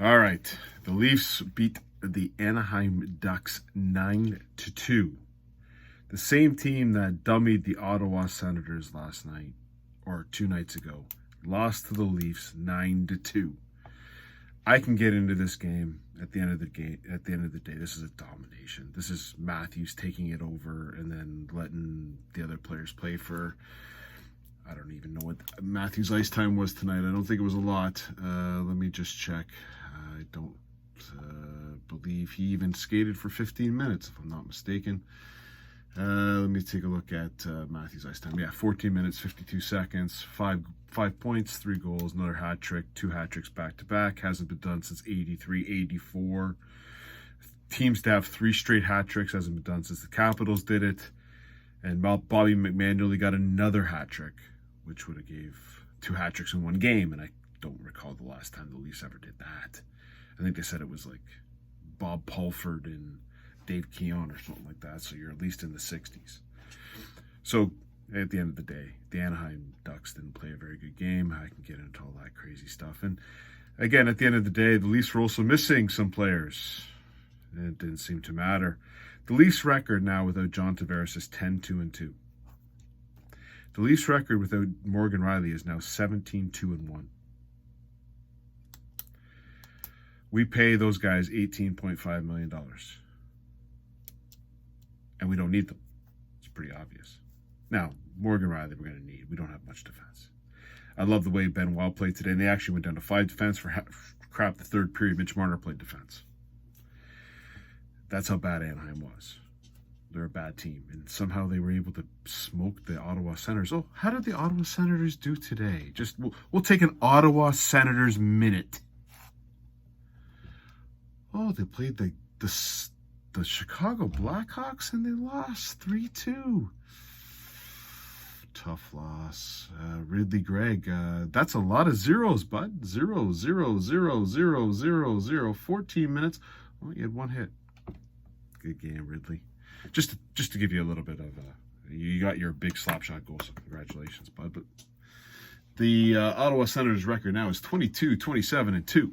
All right. The Leafs beat the Anaheim Ducks 9-2. The same team that dummied the Ottawa Senators last night, or 2 nights ago, lost to the Leafs 9-2. I can get into this game at the end of the game. At the end of the day, this is a domination. This is Matthews taking it over and then letting the other players play for. I don't even know what Matthews' ice time was tonight. I don't think it was a lot. Let me just check. I don't believe he even skated for 15 minutes, if I'm not mistaken. Let me take a look at Matthews' ice time. Yeah, 14 minutes, 52 seconds, 5 points, 3 goals, another hat trick, 2 hat tricks back to back. Hasn't been done since 83, 84. Teams to have 3 straight hat tricks hasn't been done since the Capitals did it. And Bobby McMahon nearly got another hat trick, which would have gave 2 hat tricks in one game. And I don't recall the last time the Leafs ever did that. I think they said it was like Bob Pulford and Dave Keon or something like that. So you're at least in the 60s. So at the end of the day, the Anaheim Ducks didn't play a very good game. I can get into all that crazy stuff. And again, at the end of the day, the Leafs were also missing some players. And it didn't seem to matter. The Leafs record now without John Tavares is 10-2-2. The Leafs record without Morgan Riley is now 17-2-1. We pay those guys $18.5 million. And we don't need them. It's pretty obvious. Now, Morgan Riley we're going to need. We don't have much defense. I love the way Ben Wild played today. And they actually went down to 5 defense for crap. The third period, Mitch Marner played defense. That's how bad Anaheim was. They're a bad team. And somehow they were able to smoke the Ottawa Senators. Oh, how did the Ottawa Senators do today? We'll take an Ottawa Senators minute. Oh, they played the Chicago Blackhawks and they lost 3-2. Tough loss. Ridley Gregg, that's a lot of zeros, bud. 0, 0, 0, 0, 0, 0. 14 minutes. Oh, you had 1 hit. Good game, Ridley. Just to give you a little bit of you got your big slap shot goal, so congratulations, bud. But the Ottawa Senators record now is 22-27-2.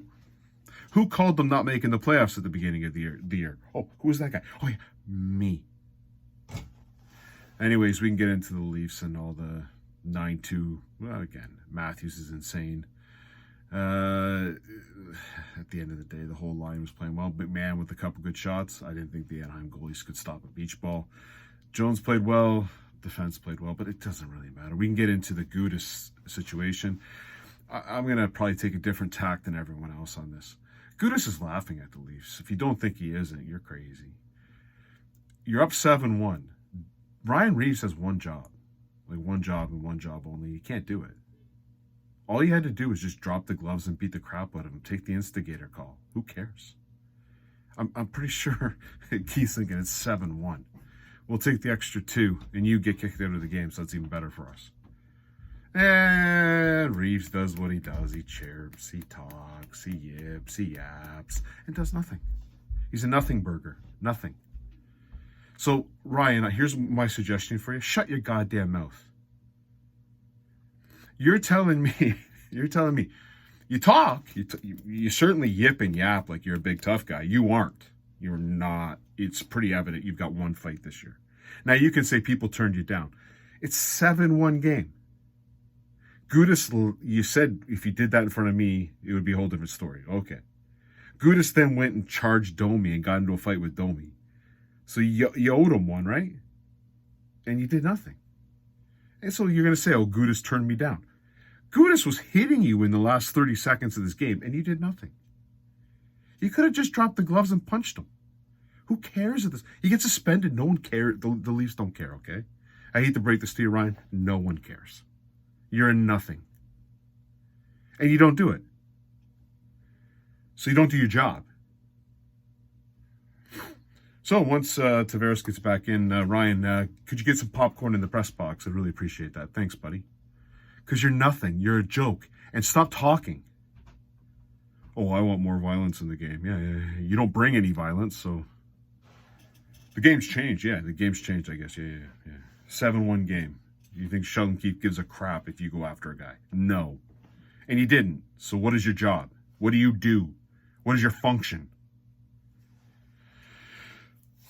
Who called them not making the playoffs at the beginning of the year? Oh, who was that guy? Oh, yeah, me. Anyways, we can get into the Leafs and all the 9-2. Well, again, Matthews is insane. At the end of the day, the whole line was playing well. McMahon with a couple good shots. I didn't think the Anaheim goalies could stop a beach ball. Jones played well. Defense played well, but it doesn't really matter. We can get into the Gudas situation. I'm going to probably take a different tack than everyone else on this. Gudas is laughing at the Leafs. If you don't think he isn't, you're crazy. You're up 7-1. Ryan Reeves has one job. Like one job and one job only. You can't do it. All you had to do was just drop the gloves and beat the crap out of him. Take the instigator call. Who cares? I'm pretty sure Keith's thinking it's 7-1. We'll take the extra 2, and you get kicked out of the game, so that's even better for us. And Reeves does what he does. He chirps, he talks, he yips, he yaps, and does nothing. He's a nothing burger. Nothing. So, Ryan, here's my suggestion for you. Shut your goddamn mouth. You're telling me, you talk, you certainly yip and yap like you're a big tough guy. You aren't. You're not. It's pretty evident you've got 1 fight this year. Now, you can say people turned you down. It's 7-1 game. Gudas, you said if you did that in front of me, it would be a whole different story. Okay. Gudas then went and charged Domi and got into a fight with Domi. So you owed him one, right? And you did nothing. And so you're going to say, oh, Gudas turned me down. Gudas was hitting you in the last 30 seconds of this game, and you did nothing. You could have just dropped the gloves and punched him. Who cares if this? You get suspended. No one cares. The Leafs don't care, okay? I hate to break this to you, Ryan. No one cares. You're in nothing. And you don't do it. So you don't do your job. So once Tavares gets back in, Ryan, could you get some popcorn in the press box? I'd really appreciate that. Thanks, buddy. Because you're nothing. You're a joke. And stop talking. Oh, I want more violence in the game. Yeah. You don't bring any violence, so... The game's changed. Yeah, the game's changed, I guess. Yeah. 7-1 game. You think Sheldon Keefe gives a crap if you go after a guy? No. And he didn't. So what is your job? What do you do? What is your function?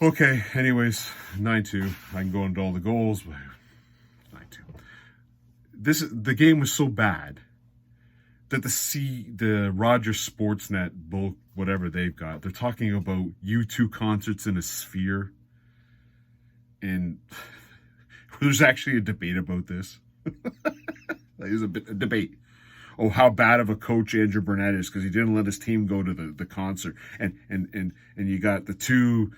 Okay, anyways, 9-2. I can go into all the goals, but 9-2. The game was so bad that the Rogers Sportsnet, both whatever they've got, they're talking about U2 concerts in a sphere. And there's actually a debate about this. There's a debate. Oh, how bad of a coach Andrew Burnett is because he didn't let his team go to the concert. And you got the two,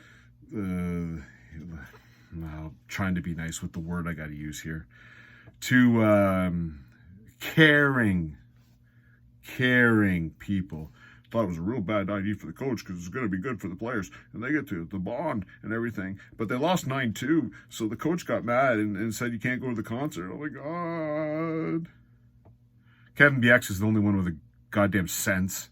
trying to be nice with the word I got to use here, two caring people thought it was a real bad idea for the coach because it's going to be good for the players and they get to the bond and everything. But they lost 9-2, so the coach got mad and said you can't go to the concert. Oh my God. Kevin BX is the only one with a goddamn sense.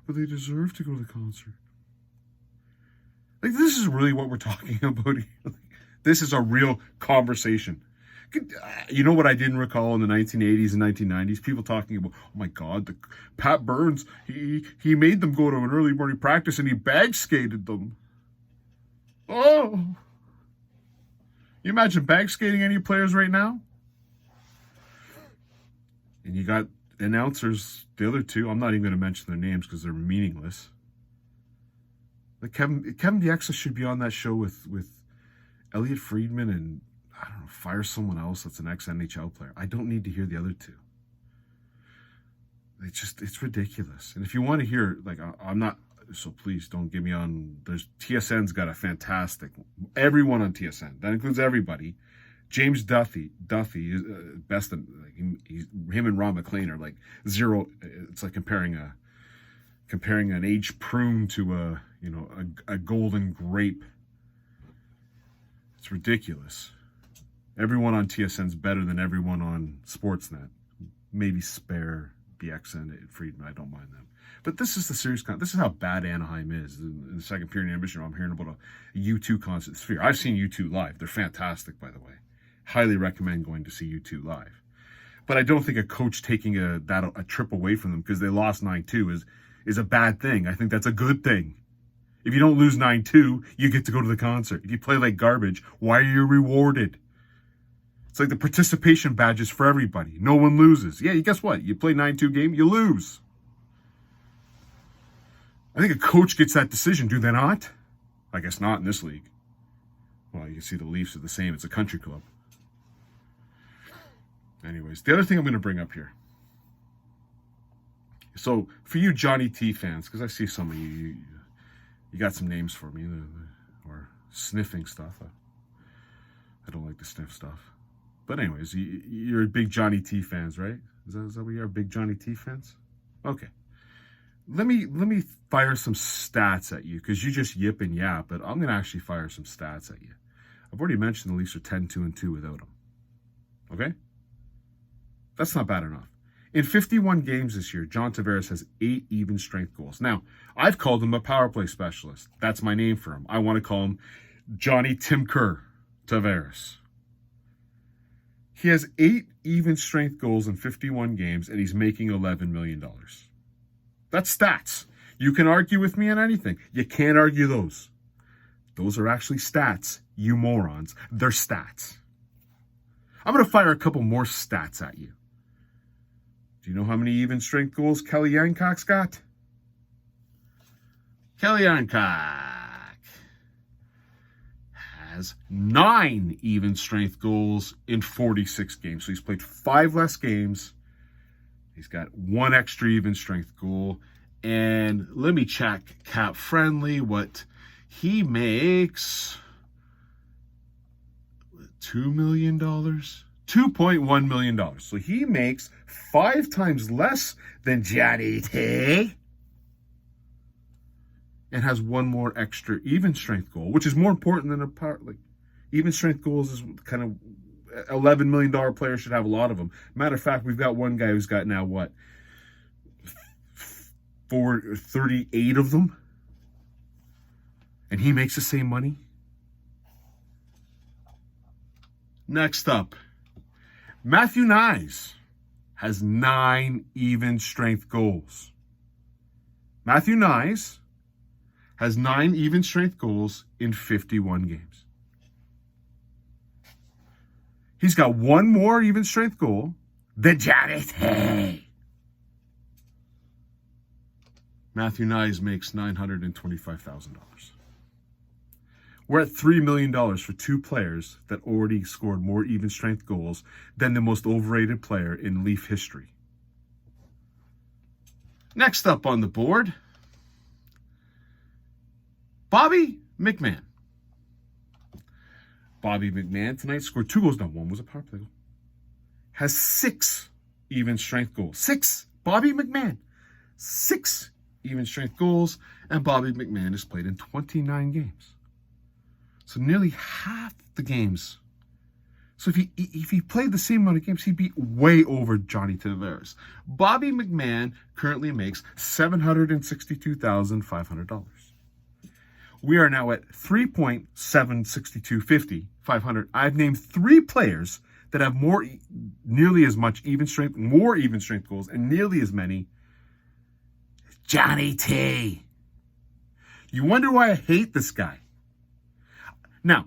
But they deserve to go to the concert. Like, this is really what we're talking about here. This is a real conversation. You know what I didn't recall in the 1980s and 1990s? People talking about, oh my God, Pat Burns, he made them go to an early morning practice and he bag skated them. Oh. You imagine bag skating any players right now? And you got announcers, the other two, I'm not even going to mention their names because they're meaningless. Like Kevin DeXa should be on that show with Elliot Friedman and, I don't know, fire someone else that's an ex-NHL player. I don't need to hear the other two. It's ridiculous. And if you want to hear, like, I'm not, so please don't get me on, TSN's got a fantastic, everyone on TSN, that includes everybody. James Duffy is best, like, him and Ron McLean are like zero, it's like comparing an aged prune to a golden grape. It's ridiculous. Everyone on TSN's better than everyone on Sportsnet. Maybe spare BX and Friedman. I don't mind them. But this is the serious this is how bad Anaheim is. In the second period of ambition, I'm hearing about a U2 concert sphere. I've seen U2 live. They're fantastic, by the way. Highly recommend going to see U2 live. But I don't think a coach taking a trip away from them because they lost 9-2 is a bad thing. I think that's a good thing. If you don't lose 9-2, you get to go to the concert. If you play like garbage, why are you rewarded? It's like the participation badges for everybody. No one loses. Yeah, guess what? You play 9-2 game, you lose. I think a coach gets that decision, do they not? I guess not in this league. Well, you can see the Leafs are the same. It's a country club. Anyways, the other thing I'm going to bring up here. So, for you Johnny T fans, because I see some of you got some names for me, or sniffing stuff. I don't like to sniff stuff. But anyways, you're big Johnny T fans, right? Is that what you are, big Johnny T fans? Okay. Let me fire some stats at you, because you just yip and yap, but I'm going to actually fire some stats at you. I've already mentioned the Leafs are 10-2-2 without him. Okay? That's not bad enough. In 51 games this year, John Tavares has 8 even strength goals. Now, I've called him a power play specialist. That's my name for him. I want to call him Johnny Tim Kerr Tavares. He has 8 even strength goals in 51 games, and he's making $11 million. That's stats. You can argue with me on anything. You can't argue those. Those are actually stats, you morons. They're stats. I'm going to fire a couple more stats at you. Do you know how many even strength goals Kelly Yancock's got? Kelly Yancock has 9 even strength goals in 46 games. So he's played 5 less games. He's got 1 extra even strength goal. And let me check Cap Friendly what he makes. $2 million? $2.1 million. So he makes 5 times less than Johnny T. And has 1 more extra even strength goal, which is more important than a power. Like, even strength goals is kind of $11 million player should have a lot of them. Matter of fact, we've got one guy who's got now what? 38 of them. And he makes the same money. Next up, Matthew Nyes. has 9 even strength goals. Matthew Nyes has 9 even strength goals in 51 games. He's got 1 more even strength goal than Johnny T. Matthew Nyes makes $925,000. We're at $3 million for 2 players that already scored more even strength goals than the most overrated player in Leaf history. Next up on the board, Bobby McMann. Bobby McMann tonight scored 2 goals. Now, 1 was a power play goal. Has 6 even strength goals. 6. Bobby McMann. 6 even strength goals. And Bobby McMann has played in 29 games. So nearly half the games. So if he played the same amount of games, he'd be way over Johnny Tavares. Bobby McMann currently makes $762,500. We are now at 3.76250, 500. I've named 3 players that have nearly as much more even strength goals, and nearly as many. Johnny T. You wonder why I hate this guy. Now,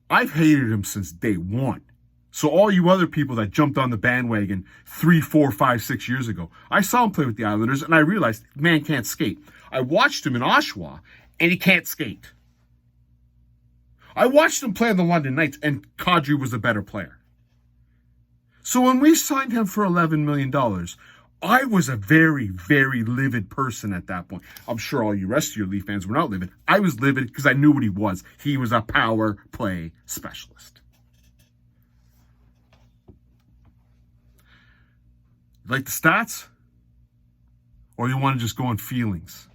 I've hated him since day one. So all you other people that jumped on the bandwagon 3, 4, 5, 6 years ago, I saw him play with the Islanders, and I realized, man can't skate. I watched him in Oshawa, and he can't skate. I watched him play on the London Knights, and Kadri was a better player. So when we signed him for $11 million, I was a very, very livid person at that point. I'm sure all you rest of your Leaf fans were not livid. I was livid because I knew what he was. He was a power play specialist. You like the stats? Or you want to just go on feelings?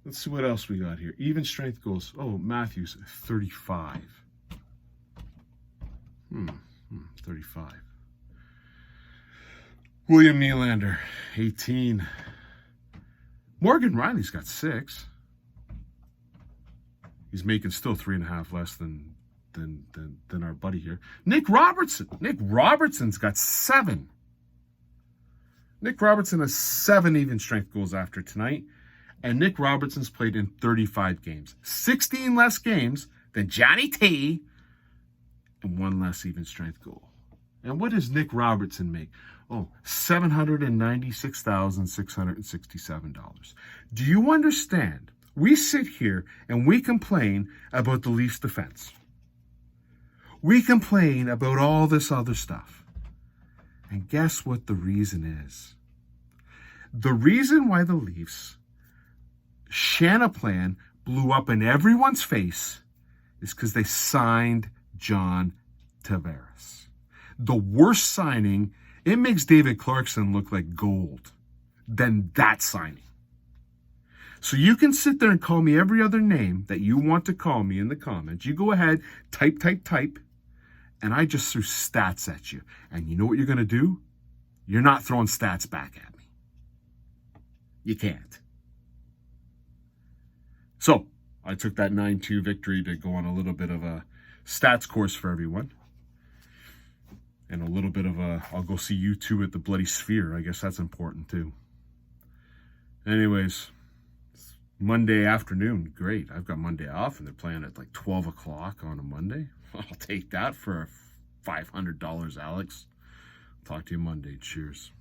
Let's see what else we got here. Even strength goals. Oh, Matthews, 35. 35. William Nylander, 18. Morgan Riley's got 6. He's making still 3.5 less than our buddy here. Nick Robertson. Nick Robertson's got 7. Nick Robertson has 7 even strength goals after tonight. And Nick Robertson's played in 35 games. 16 less games than Johnny T. And 1 less even strength goal. And what does Nick Robertson make? Oh, $796,667. Do you understand? We sit here and we complain about the Leafs defense. We complain about all this other stuff. And guess what the reason is? The reason why the Leafs Shanna plan blew up in everyone's face is because they signed John Tavares. The worst signing, it makes David Clarkson look like gold, than that signing. So you can sit there and call me every other name that you want to call me in the comments. You go ahead, type, and I just threw stats at you. And you know what you're going to do? You're not throwing stats back at me. You can't. So, I took that 9-2 victory to go on a little bit of a stats course for everyone. And a little bit of I'll go see you two at the Bloody Sphere. I guess that's important too. Anyways, Monday afternoon, great. I've got Monday off and they're playing at like 12 o'clock on a Monday. I'll take that for $500, Alex. Talk to you Monday. Cheers.